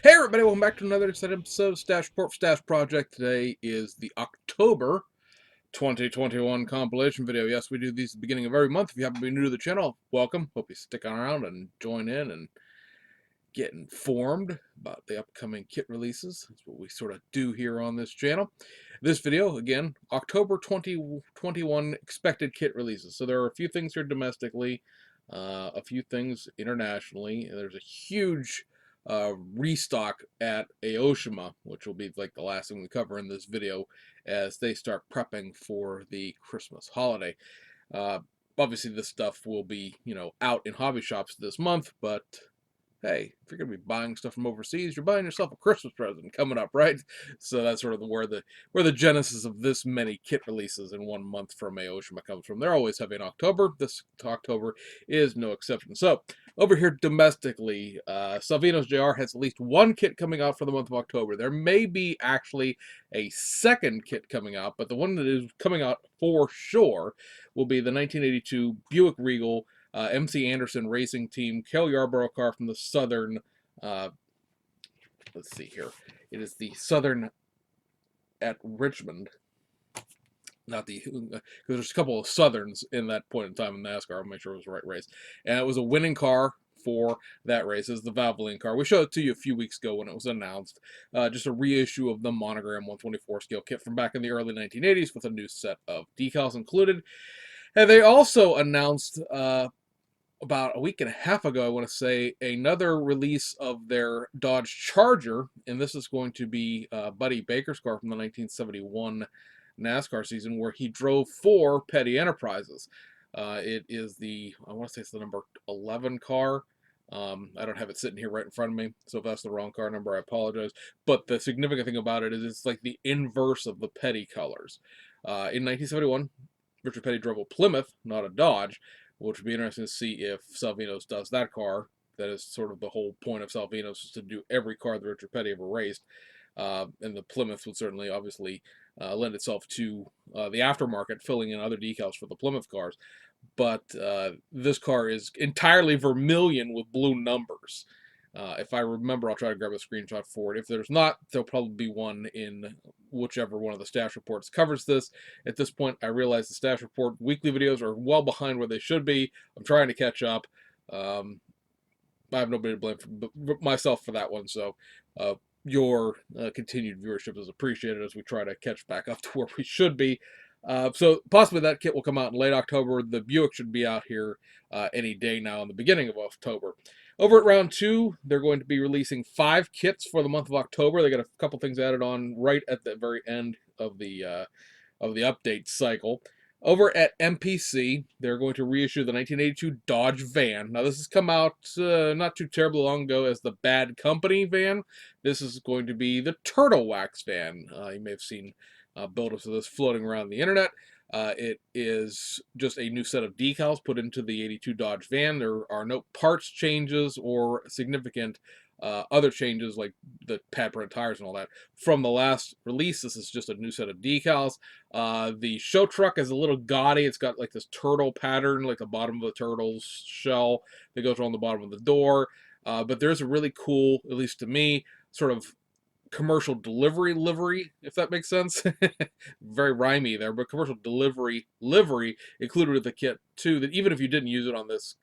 Hey everybody, welcome back to another exciting episode of Stash Report for Stash Project. Today is the October 2021 compilation video. Yes, we do these at the beginning of every month. If you happen to be new to the channel, welcome. Hope you stick around and join in and get informed about the upcoming kit releases. That's what we sort of do here on this channel. This video, again, October 2021 expected kit releases. So there are a few things here domestically, a few things internationally, and there's a huge restock at Aoshima, which will be like the last thing we cover in this video as they start prepping for the Christmas holiday. Uh, Obviously, this stuff will be, out in hobby shops this month, but hey, if you're going to be buying stuff from overseas, you're buying yourself a Christmas present coming up, right? So that's sort of where the genesis of this many kit releases in 1 month from Aoshima comes from. They're always heavy in October. This October is no exception. So over here domestically, Salvino's JR has at least one kit coming out for the month of October. There may be actually a second kit coming out, but the one that is coming out for sure will be the 1982 Buick Regal MC Anderson Racing Team, Cale Yarborough car from the Southern, let's see here. It is the Southern at Richmond. Not the, because there's a couple of Southerns in that point in time in NASCAR. I'll make sure it was the right race. And it was a winning car for that race. It's the Valvoline car. We showed it to you a few weeks ago when it was announced. Just a reissue of the Monogram 124 scale kit from back in the early 1980s with a new set of decals included. And they also announced about a week and a half ago, I want to say, another release of their Dodge Charger, and this is going to be Buddy Baker's car from the 1971 NASCAR season, where he drove for Petty Enterprises. It is I want to say it's the number 11 car. I don't have it sitting here right in front of me, so if that's the wrong car number, I apologize. But the significant thing about it is it's like the inverse of the Petty colors. In 1971, Richard Petty drove a Plymouth, not a Dodge, which would be interesting to see if Salvino's does that car. That is sort of the whole point of Salvino's, is to do every car that Richard Petty ever raced. And the Plymouth would certainly, obviously, lend itself to the aftermarket, filling in other decals for the Plymouth cars. But this car is entirely vermilion with blue numbers. If I remember, I'll try to grab a screenshot for it. If there's not, there'll probably be one in whichever one of the stash reports covers this. At this point, I realize the stash report weekly videos are well behind where they should be. I'm trying to catch up. I have nobody to blame for myself for that one, so your continued viewership is appreciated as we try to catch back up to where we should be. So possibly that kit will come out in late October. The Buick should be out here any day now in the beginning of October. Over at Round 2, they're going to be releasing 5 kits for the month of October. They got a couple things added on right at the very end of the update cycle. Over at MPC, they're going to reissue the 1982 Dodge van. Now, this has come out not too terribly long ago as the Bad Company van. This is going to be the Turtle Wax van. You may have seen build-ups of this floating around the internet. It is just a new set of decals put into the 82 Dodge van. There are no parts changes or significant other changes like the pad print tires and all that from the last release. This is just a new set of decals. The show truck is a little gaudy. It's got like this turtle pattern, like the bottom of the turtle's shell that goes around the bottom of the door. But there's a really cool, at least to me, sort of commercial delivery livery, if that makes sense. Very rhymey there, but commercial delivery livery included with the kit too, that even if you didn't use it on this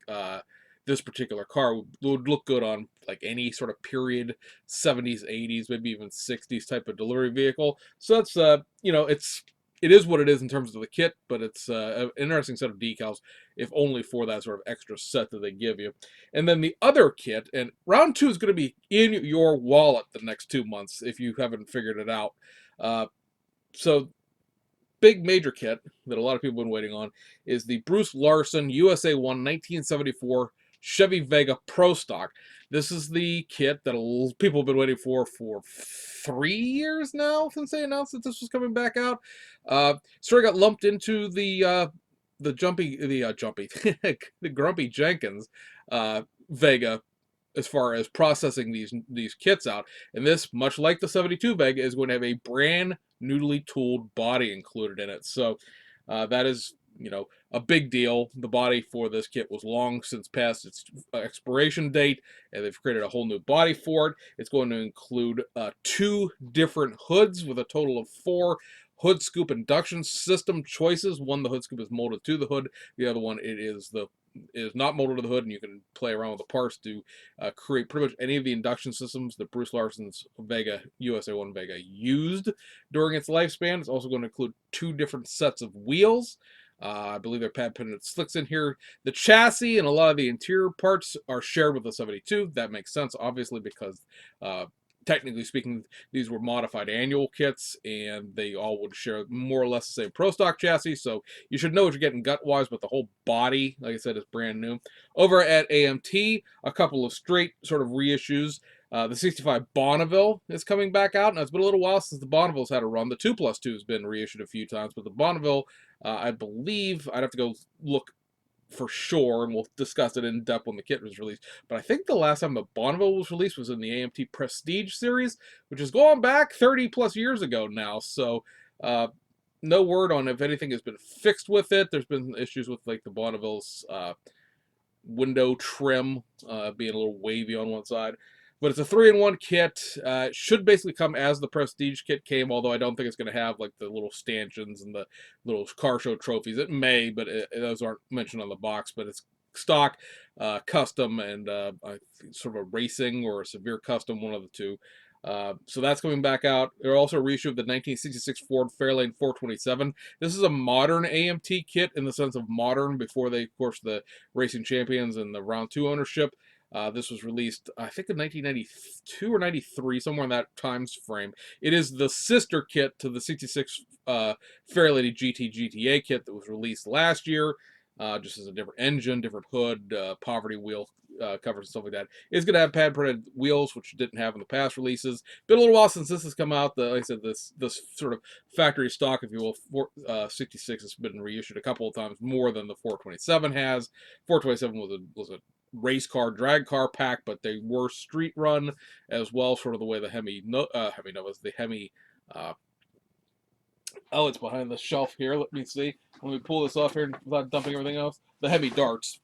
this particular car, would look good on like any sort of period 70s, 80s, maybe even 60s type of delivery vehicle. So that's it is what it is in terms of the kit, but it's an interesting set of decals, if only for that sort of extra set that they give you. And then the other kit, and round 2 is going to be in your wallet the next 2 months if you haven't figured it out. So big major kit that a lot of people have been waiting on is the Bruce Larson USA 1 1974 Chevy Vega Pro Stock. This is the kit that people have been waiting for 3 years now since they announced that this was coming back out. Sort of got lumped into the Grumpy Jenkins Vega as far as processing these kits out. And this, much like the 72 Vega, is going to have a brand newly tooled body included in it. So that is a big deal. The body for this kit was long since past its expiration date, and they've created a whole new body for it. It's going to include 2 different hoods with a total of 4 hood scoop induction system choices. One, the hood scoop is molded to the hood. The other one, it is not molded to the hood, and you can play around with the parts to create pretty much any of the induction systems that Bruce Larson's Vega USA-1 Vega used during its lifespan. It's also going to include 2 different sets of wheels. I believe they're pad-printed slicks in here. The chassis and a lot of the interior parts are shared with the 72. That makes sense, obviously, because technically speaking, these were modified annual kits, and they all would share more or less the same Pro Stock chassis, so you should know what you're getting gut-wise, but the whole body, like I said, is brand new. Over at AMT, a couple of straight sort of reissues. The 65 Bonneville is coming back out. Now, it's been a little while since the Bonneville's had a run. The 2+2 has been reissued a few times, but the Bonneville, I believe, I'd have to go look for sure, and we'll discuss it in depth when the kit was released. But I think the last time the Bonneville was released was in the AMT Prestige series, which is going back 30 plus years ago now. So no word on if anything has been fixed with it. There's been issues with like the Bonneville's window trim being a little wavy on one side. But it's a 3-in-1 kit. It should basically come as the Prestige kit came, although I don't think it's going to have like the little stanchions and the little car show trophies. It may, but those aren't mentioned on the box. But it's stock, custom, and sort of a racing or a severe custom, one of the two. So that's coming back out. They're also a reissue of the 1966 Ford Fairlane 427. This is a modern AMT kit in the sense of modern before they, of course, the Racing Champions and the Round 2 ownership. This was released, I think, in 1992 or 93, somewhere in that times frame. It is the sister kit to the 66 Fairlady GT GTA kit that was released last year, just as a different engine, different hood, poverty wheel covers and stuff like that. It's going to have pad-printed wheels, which it didn't have in the past releases. Been a little while since this has come out. Like I said, this sort of factory stock, if you will, 66 has been reissued a couple of times more than the 427 has. 427 was a race car, drag car pack, but they were street run as well, sort of the way the Hemi Novas, the Hemi, oh, it's behind the shelf here. Let me see. Let me pull this off here without dumping everything else. The Hemi Darts,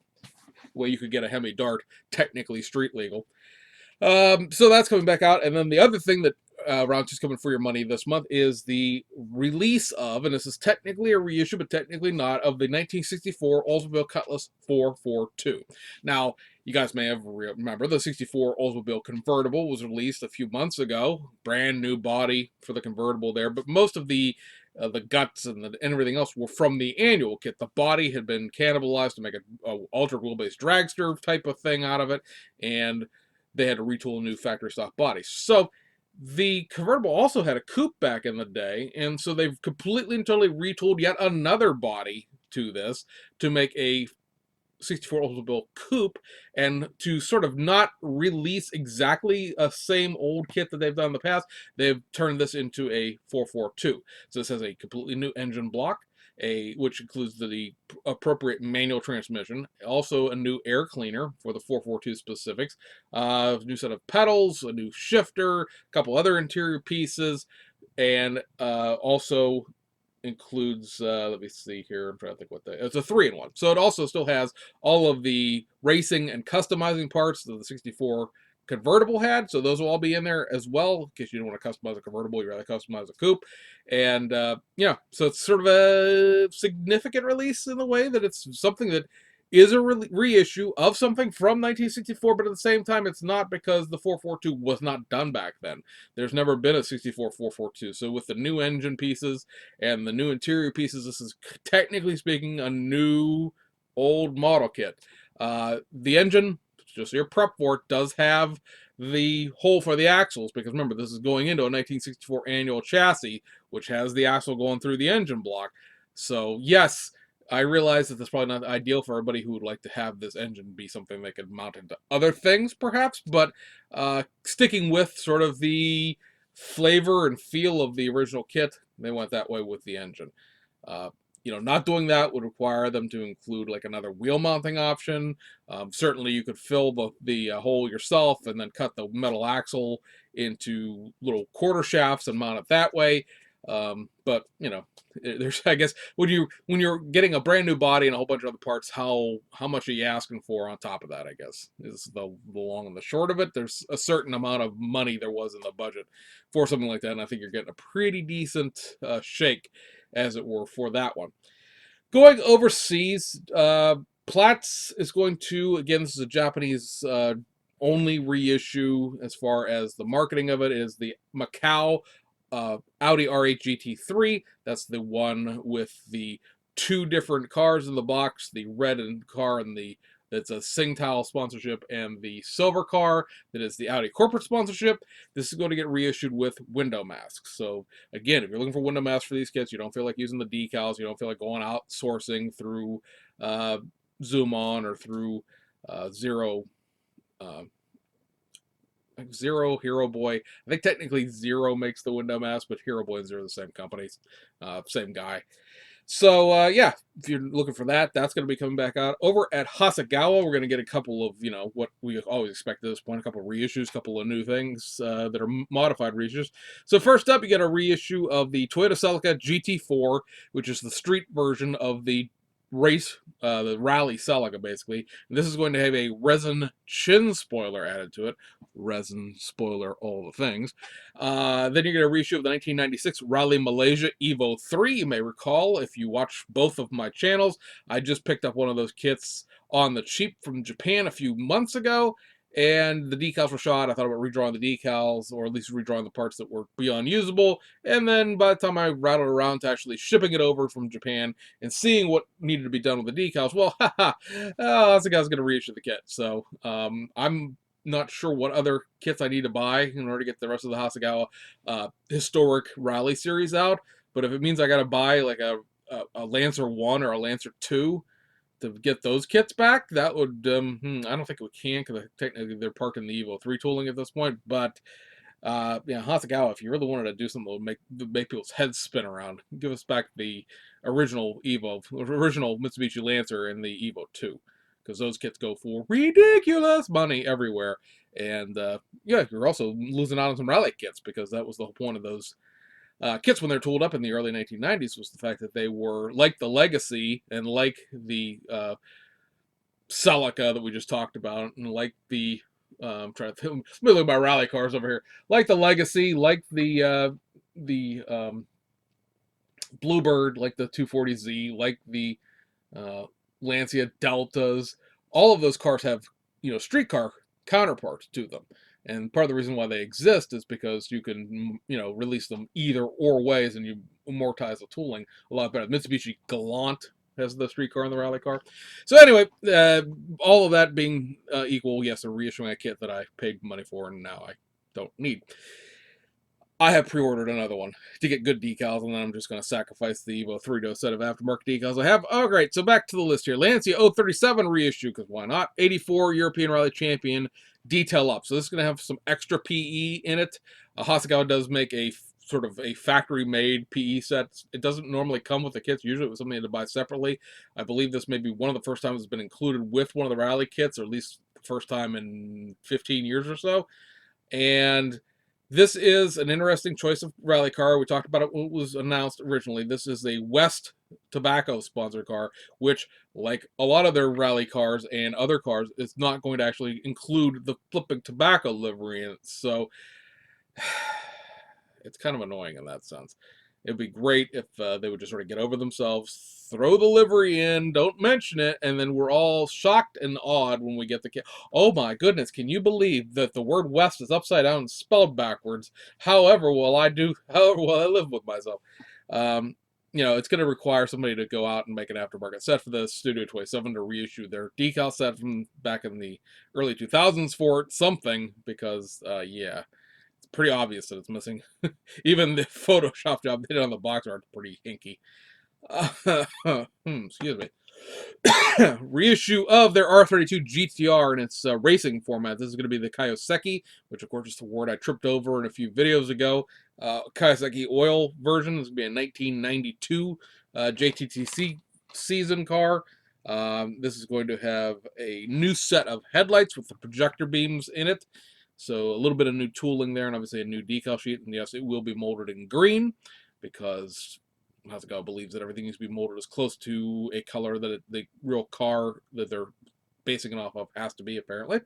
where you could get a Hemi Dart, technically street legal. So that's coming back out. And then the other thing that Round 2's coming for your money this month is the release of, and this is technically a reissue, but technically not, of the 1964 Oldsmobile Cutlass 442. Now, you guys may have remember the 64 Oldsmobile Convertible was released a few months ago. Brand new body for the convertible there, but most of the guts and everything else were from the annual kit. The body had been cannibalized to make a ultra wheelbase dragster type of thing out of it, and they had to retool a new factory stock body. So the convertible also had a coupe back in the day, and so they've completely and totally retooled yet another body to this to make a 64 Oldsmobile coupe, and to sort of not release exactly a same old kit that they've done in the past, they've turned this into a 442. So this has a completely new engine block, which includes the appropriate manual transmission, also a new air cleaner for the 442 specifics, a new set of pedals, a new shifter, a couple other interior pieces, and also includes, let me see here, I'm trying to think it's a 3-in-1. So it also still has all of the racing and customizing parts that the 64 convertible had, so those will all be in there as well, in case you don't want to customize a convertible, you'd rather customize a coupe. And yeah, so it's sort of a significant release in the way that it's something that is a reissue of something from 1964, but at the same time, it's not, because the 442 was not done back then. There's never been a 64 442. So with the new engine pieces and the new interior pieces, this is technically speaking a new old model kit. The engine, just so you're prepped for it, does have the hole for the axles, because remember, this is going into a 1964 annual chassis, which has the axle going through the engine block. So yes, I realize that that's probably not ideal for everybody who would like to have this engine be something they could mount into other things, perhaps, but sticking with sort of the flavor and feel of the original kit, they went that way with the engine. Not doing that would require them to include like another wheel mounting option. Certainly you could fill the hole yourself and then cut the metal axle into little quarter shafts and mount it that way. But you know, there's, I guess, when you're getting a brand new body and a whole bunch of other parts, how much are you asking for on top of that? I guess is the long and the short of it. There's a certain amount of money there was in the budget for something like that, and I think you're getting a pretty decent shake, as it were, for that one. Going overseas, Platts is going to, again, this is a Japanese only reissue as far as the marketing of it, is the Macau Audi R8 GT3. That's the one with the two different cars in the box, the red car and the that's a Singtel sponsorship, and the silver car that is the Audi corporate sponsorship. This is going to get reissued with window masks. So again, if you're looking for window masks for these kits, you don't feel like using the decals, you don't feel like going out sourcing through Zoom On or through Zero uh, Zero, Hero Boy. I think technically Zero makes the window mask, but Hero Boy and Zero are the same companies, same guy. So yeah, if you're looking for that, that's going to be coming back out. Over at Hasegawa, we're going to get a couple of, what we always expect at this point, a couple of reissues, a couple of new things that are modified reissues. So first up, you get a reissue of the Toyota Celica GT4, which is the street version of the the rally Celica, basically. And this is going to have a resin chin spoiler added to it. Resin, spoiler, all the things. Then you get a reissue of the 1996 Rally Malaysia Evo 3. You may recall, if you watch both of my channels, I just picked up one of those kits on the cheap from Japan a few months ago, and the decals were shot. I thought about redrawing the decals, or at least redrawing the parts that were beyond usable, and then by the time I rattled around to actually shipping it over from Japan and seeing what needed to be done with the decals, well, haha, that's the guy's going to reissue the kit. So I'm not sure what other kits I need to buy in order to get the rest of the Hasegawa historic rally series out. But if it means I got to buy like a Lancer 1 or a Lancer 2 to get those kits back, that would, I don't think we can, because technically they're parking the Evo 3 tooling at this point. But yeah, Hasegawa, if you really wanted to do something that would make people's heads spin around, give us back the original original Mitsubishi Lancer and the Evo 2. Because those kits go for ridiculous money everywhere. And yeah, you're also losing out on some rally kits, because that was the whole point of those kits when they're tooled up in the early 1990s, was the fact that they were like the Legacy and like the Celica that we just talked about, and like the I'm trying to think, let me look at my rally cars over here, like the Legacy, like the Bluebird, like the 240Z, like the Lancia Deltas. All of those cars have, streetcar counterparts to them. And part of the reason why they exist is because you can, release them either or ways, and you amortize the tooling a lot better. Mitsubishi Galant has the streetcar and the rally car. So anyway, all of that being equal, yes, they're reissuing a kit that I paid money for and now I don't need. I have pre-ordered another one to get good decals, and then I'm just going to sacrifice the Evo 3 to a set of aftermarket decals I have. Oh, great. So back to the list here. Lancia 037 reissue, because why not? 84 European Rally Champion detail up. So this is going to have some extra PE in it. Hasegawa does make a sort of a factory-made PE set. It doesn't normally come with the kits. Usually it was something you had to buy separately. I believe this may be one of the first times it's been included with one of the rally kits, or at least the first time in 15 years or so. And this is an interesting choice of rally car. We talked about it when it was announced originally. This is a West Tobacco sponsored car, which, like a lot of their rally cars and other cars, is not going to actually include the flipping tobacco livery in it. So it's kind of annoying in that sense. It'd be great if they would just sort of get over themselves, throw the livery in, don't mention it, and then we're all shocked and awed when we get the kit. Oh my goodness, can you believe that the word West is upside down and spelled backwards? However will I live with myself? It's going to require somebody to go out and make an aftermarket set for the Studio 27 to reissue their decal set from back in the early 2000s for it, something, because, yeah, it's pretty obvious that it's missing. Even the Photoshop job they did on the box art is pretty hinky. Excuse me. Reissue of their R32 Gtr in its racing format. This is going to be the Kaioseki, which of course is the word I tripped over in a few videos ago. Kaioseki oil version. This is going to be a 1992 JTTC season car. This is going to have a new set of headlights with the projector beams in it. So a little bit of new tooling there, and obviously a new decal sheet. And yes, it will be molded in green. because Hasegawa believes that everything needs to be molded as close to a color that the real car that they're basing it off of has to be, apparently.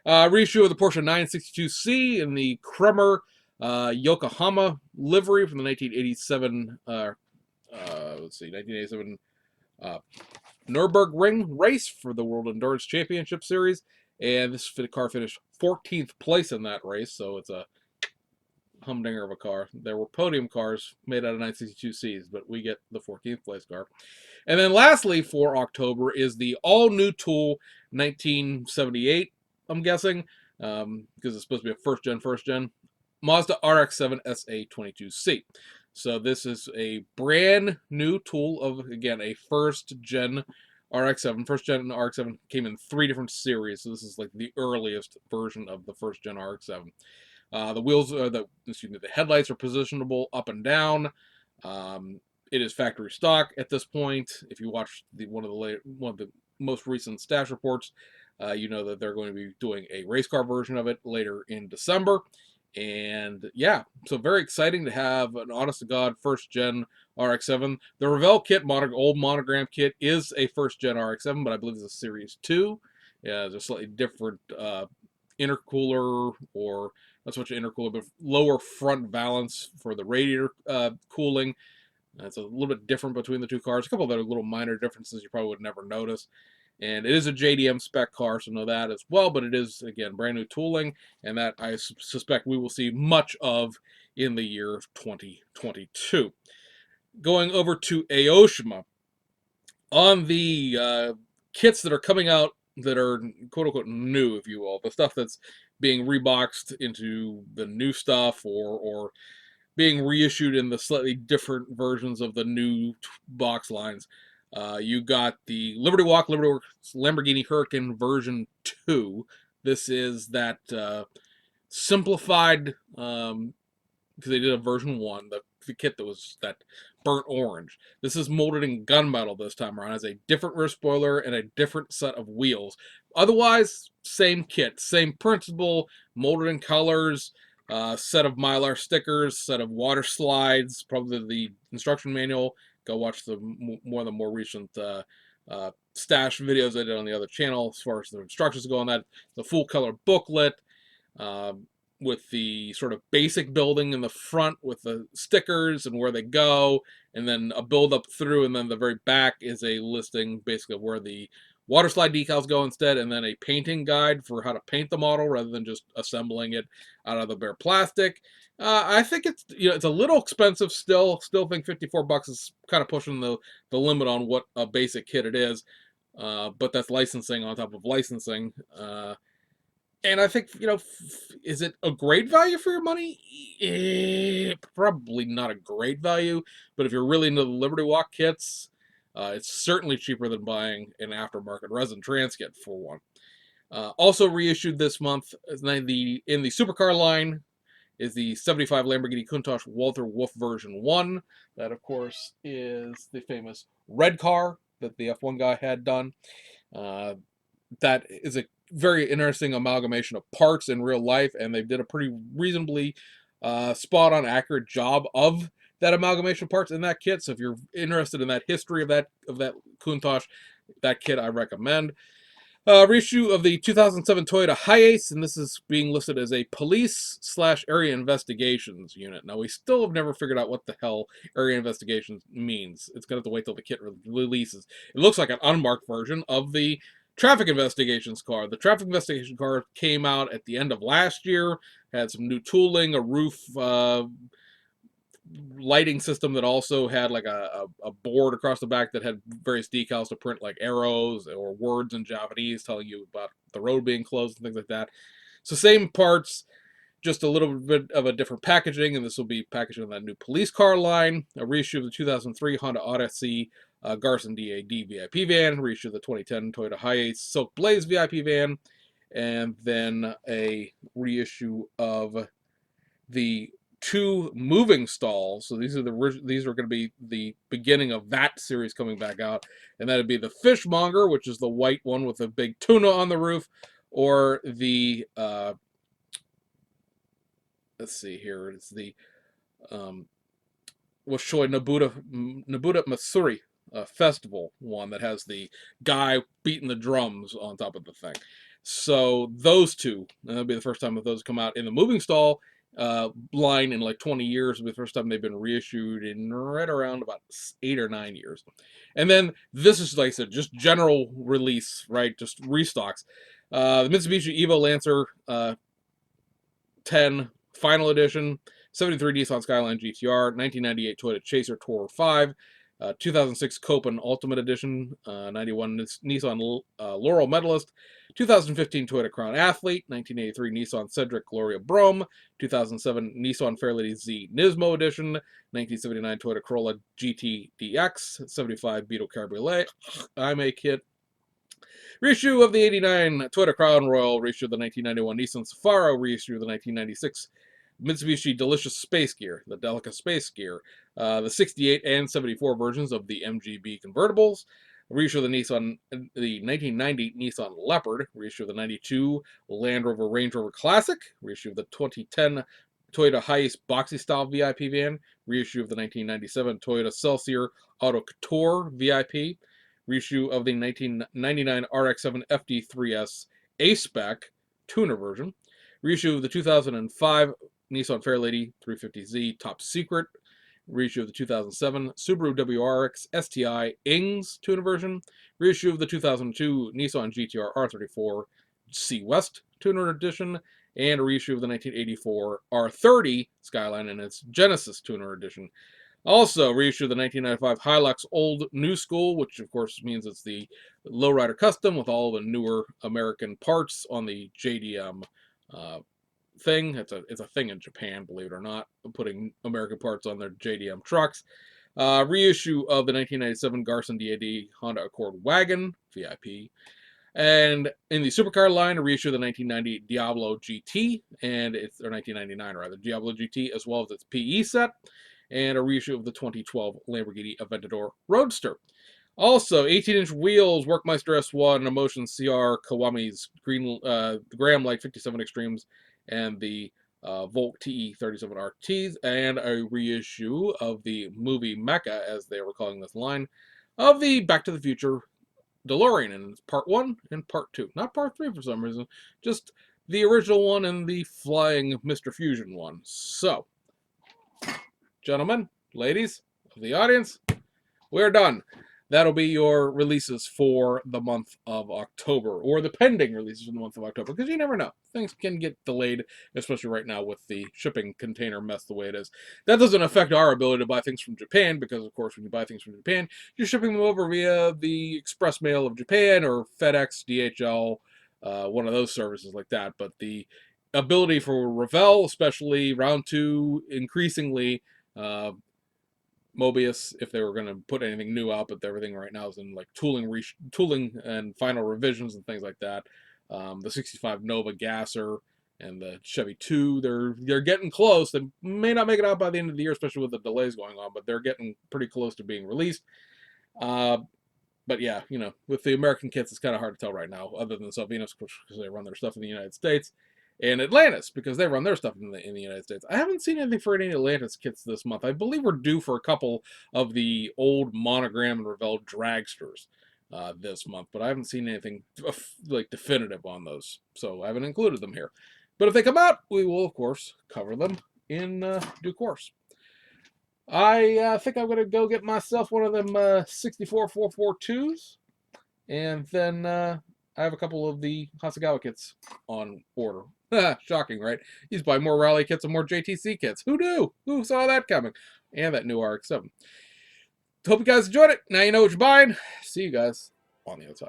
Reissue of the Porsche 962C in the Kremer Yokohama livery from the 1987, let's see, 1987 Nürburgring race for the World Endurance Championship Series. And this car finished 14th place in that race, so it's a humdinger of a car. There were podium cars made out of 962Cs, but we get the 14th place car. And then lastly for October is the all-new Tool 1978, I'm guessing, because it's supposed to be a first gen, Mazda RX-7 SA22C. So this is a brand new Tool of, again, a first-gen RX-7. First-gen RX-7 came in 3 different series, so this is like the earliest version of the first-gen RX-7. The wheels, the headlights are positionable up and down. It is factory stock at this point. If you watch one of the most recent stash reports, you know that they're going to be doing a race car version of it later in December. And yeah, so very exciting to have an honest to God first gen RX-7. The Revell kit, old monogram kit, is a first gen RX-7, but I believe it's a Series 2. Yeah, there's a slightly different intercooler, or not so much an intercooler, but lower front valance for the radiator cooling. It's a little bit different between the two cars. A couple of other little minor differences you probably would never notice. And it is a JDM spec car, so know that as well. But it is, again, brand new tooling, and that I suspect we will see much of in the year of 2022. Going over to Aoshima, on the kits that are coming out that are quote-unquote new, if you will, the stuff that's being reboxed into the new stuff, or being reissued in the slightly different versions of the new box lines. You got the Liberty Walk Lamborghini Huracan version 2. This is that simplified, because they did a version 1, the kit that was that burnt orange. This is molded in gunmetal this time around, has a different rear spoiler and a different set of wheels. Otherwise, same kit, same principle, molded in colors, set of Mylar stickers, set of water slides, probably the instruction manual. Go watch the more recent stash videos I did on the other channel as far as the instructions go on that. The full color booklet, with the sort of basic building in the front with the stickers and where they go, and then a build up through, and then the very back is a listing basically of where the water slide decals go instead, and then a painting guide for how to paint the model rather than just assembling it out of the bare plastic. I think it's it's a little expensive still. Still think $54 is kind of pushing the limit on what a basic kit it is. But that's licensing on top of licensing. And I think, is it a great value for your money? Probably not a great value, but if you're really into the Liberty Walk kits, it's certainly cheaper than buying an aftermarket resin trans kit for one. Also reissued this month in the supercar line is the 75 Lamborghini Countach Walter Wolf version 1. That, of course, is the famous red car that the F1 guy had done. That is a very interesting amalgamation of parts in real life, and they did a pretty reasonably spot-on, accurate job of that amalgamation of parts in that kit. So if you're interested in that history of that Countach, that kit I recommend. Reissue of the 2007 Toyota Hiace, and this is being listed as a police/area investigations unit. Now, we still have never figured out what the hell area investigations means. It's going to have to wait till the kit releases. It looks like an unmarked version of the traffic investigations car. The traffic investigation car came out at the end of last year, had some new tooling, a roof lighting system that also had like a board across the back that had various decals to print like arrows or words in Japanese telling you about the road being closed and things like that. So same parts, just a little bit of a different packaging, and this will be packaged in that new police car line. A reissue of the 2003 Honda Odyssey Garson DAD VIP van, reissue of the 2010 Toyota Hiace Silk Blaze VIP van, and then a reissue of the 2 moving stalls. So these are going to be the beginning of that series coming back out, and that'd be the Fishmonger, which is the white one with a big tuna on the roof, or the let's see here, it's the was showing Nobuta Matsuri festival one that has the guy beating the drums on top of the thing. So those two, and that'll be the first time that those come out in the moving stall line in like 20 years. It'll be the first time they've been reissued in right around about 8 or 9 years. And then this is, like I said, just general release, right? Just restocks. The Mitsubishi Evo Lancer 10 Final Edition, 73 Nissan Skyline GTR, 1998 Toyota Chaser Tourer 5, 2006 Copen Ultimate Edition, 91 Nissan Laurel Medalist, 2015 Toyota Crown Athlete, 1983 Nissan Cedric Gloria Brougham, 2007 Nissan Fairlady Z Nismo Edition, 1979 Toyota Corolla GT DX, 75 Beetle Cabriolet, I'm a kid. Reissue of the 89 Toyota Crown Royal, reissue of the 1991 Nissan Safari, reissue of the 1996 Mitsubishi Delicious Space Gear, the Delica Space Gear, the 68 and 74 versions of the MGB convertibles, reissue of the 1990 Nissan Leopard, reissue of the 92 Land Rover Range Rover Classic, reissue of the 2010 Toyota Hiace Boxy Style VIP van, reissue of the 1997 Toyota Celsior Auto Couture VIP, reissue of the 1999 RX-7 FD3S A-Spec tuner version, reissue of the 2005 Nissan Fairlady 350Z Top Secret, reissue of the 2007 Subaru WRX STI Ings tuner version, reissue of the 2002 Nissan GTR R34 C West tuner edition, and a reissue of the 1984 R30 Skyline and its Genesis tuner edition. Also, reissue of the 1995 Hilux Old New School, which of course means it's the Lowrider Custom with all the newer American parts on the JDM thing. It's a thing in Japan, believe it or not, putting American parts on their JDM trucks. Reissue of the 1997 Garson DAD Honda Accord Wagon VIP. And in the supercar line, a reissue of the 1990 Diablo GT, and it's, or 1999 rather, Diablo GT, as well as its PE set, and a reissue of the 2012 Lamborghini Aventador Roadster. Also, 18-inch wheels, Workmeister S1, Emotion CR, Kawami's Graham Light 57 Extremes, and the Volt TE37 RTs, and a reissue of the movie Mecca, as they were calling this line, of the Back to the Future DeLorean, and it's part 1 and part 2. Not part 3 for some reason, just the original one and the flying Mr. Fusion one. So, gentlemen, ladies of the audience, we're done. That'll be your releases for the month of October, or the pending releases for the month of October, because you never know. Things can get delayed, especially right now with the shipping container mess the way it is. That doesn't affect our ability to buy things from Japan, because, of course, when you buy things from Japan, you're shipping them over via the Express Mail of Japan, or FedEx, DHL, one of those services like that. But the ability for Revell, especially round 2, increasingly, Mobius, if they were going to put anything new out, but everything right now is in like tooling and final revisions and things like that. The 65 Nova Gasser and the Chevy 2, they're getting close. They may not make it out by the end of the year, especially with the delays going on, but they're getting pretty close to being released. But yeah, you know, with the American kits, it's kind of hard to tell right now, other than Salvinos, because they run their stuff in the United States, and Atlantis, because they run their stuff in the United States. I haven't seen anything for any Atlantis kits this month. I believe we're due for a couple of the old Monogram and Revell dragsters this month, but I haven't seen anything like definitive on those, so I haven't included them here. But if they come out, we will, of course, cover them in due course. I think I'm going to go get myself one of them 64 442s, and then I have a couple of the Hasegawa kits on order. Shocking, right? You just buy more Rally kits and more JTC kits. Who knew? Who saw that coming? And that new RX-7. Hope you guys enjoyed it. Now you know what you're buying. See you guys on the outside.